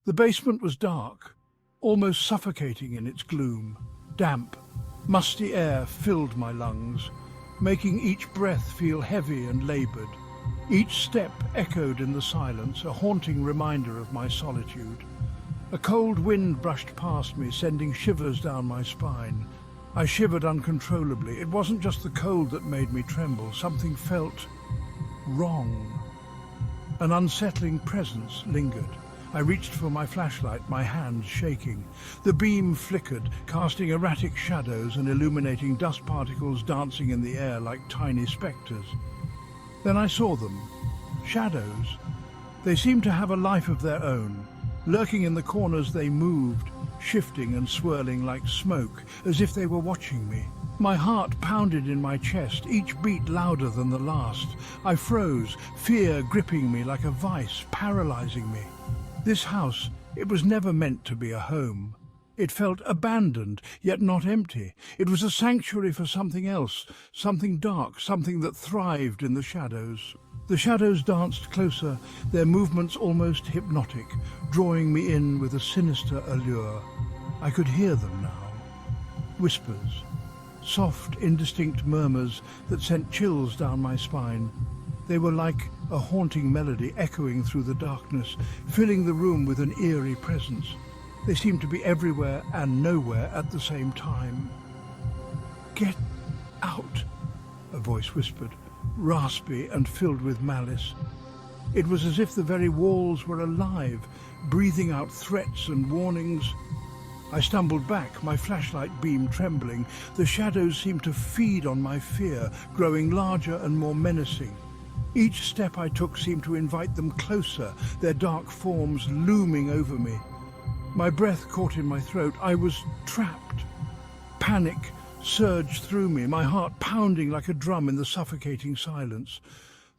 The basement was dark, almost suffocating in its gloom. Damp, musty air filled my lungs, making each breath feel heavy and laboured. Each step echoed in the silence, a haunting reminder of my solitude. A cold wind brushed past me, sending shivers down my spine. I shivered uncontrollably. It wasn't just the cold that made me tremble. Something felt wrong. An unsettling presence lingered. I reached for my flashlight, my hands shaking. The beam flickered, casting erratic shadows and illuminating dust particles dancing in the air like tiny spectres. Then I saw them. Shadows. They seemed to have a life of their own. Lurking in the corners they moved, shifting and swirling like smoke, as if they were watching me. My heart pounded in my chest, each beat louder than the last. I froze, fear gripping me like a vice, paralyzing me. This house, it was never meant to be a home. It felt abandoned, yet not empty. It was a sanctuary for something else, something dark, something that thrived in the shadows. The shadows danced closer, their movements almost hypnotic, drawing me in with a sinister allure. I could hear them now. Whispers, soft, indistinct murmurs that sent chills down my spine. They were like a haunting melody echoing through the darkness, filling the room with an eerie presence. They seemed to be everywhere and nowhere at the same time. "Get out," a voice whispered, raspy and filled with malice. It was as if the very walls were alive, breathing out threats and warnings. I stumbled back, my flashlight beam trembling. The shadows seemed to feed on my fear, growing larger and more menacing. Each step I took seemed to invite them closer, their dark forms looming over me. My breath caught in my throat. I was trapped. Panic surged through me, my heart pounding like a drum in the suffocating silence.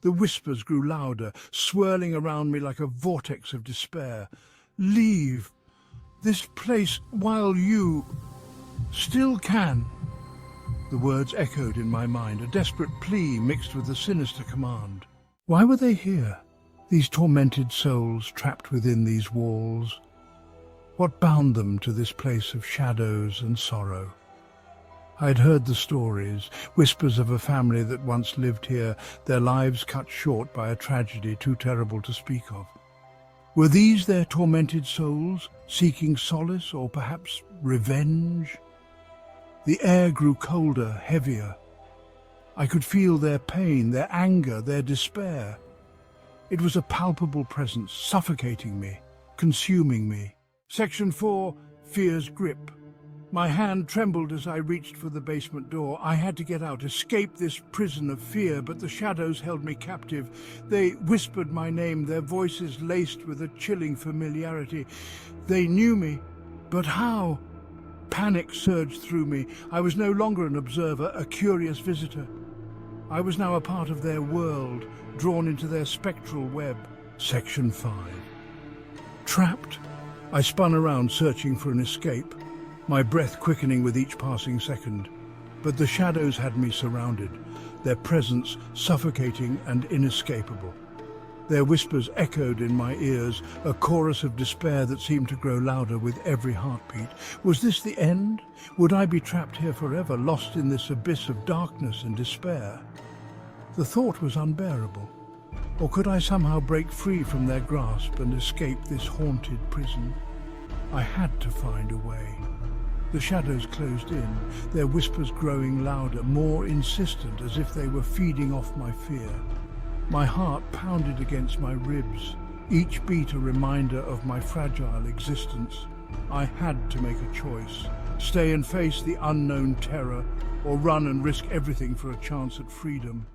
The whispers grew louder, swirling around me like a vortex of despair. "Leave this place while you still can." The words echoed in my mind, a desperate plea mixed with a sinister command. Why were they here, these tormented souls trapped within these walls? What bound them to this place of shadows and sorrow? I had heard the stories, whispers of a family that once lived here, their lives cut short by a tragedy too terrible to speak of. Were these their tormented souls, seeking solace or perhaps revenge? The air grew colder, heavier. I could feel their pain, their anger, their despair. It was a palpable presence, suffocating me, consuming me. Section 4, Fear's Grip. My hand trembled as I reached for the basement door. I had to get out, escape this prison of fear, but the shadows held me captive. They whispered my name, their voices laced with a chilling familiarity. They knew me, but how? Panic surged through me. I was no longer an observer, a curious visitor. I was now a part of their world, drawn into their spectral web. Section 5. Trapped, I spun around, searching for an escape, my breath quickening with each passing second. But the shadows had me surrounded, their presence suffocating and inescapable. Their whispers echoed in my ears, a chorus of despair that seemed to grow louder with every heartbeat. Was this the end? Would I be trapped here forever, lost in this abyss of darkness and despair? The thought was unbearable. Or could I somehow break free from their grasp and escape this haunted prison? I had to find a way. The shadows closed in, their whispers growing louder, more insistent, as if they were feeding off my fear. My heart pounded against my ribs, each beat a reminder of my fragile existence. I had to make a choice, stay and face the unknown terror, or run and risk everything for a chance at freedom.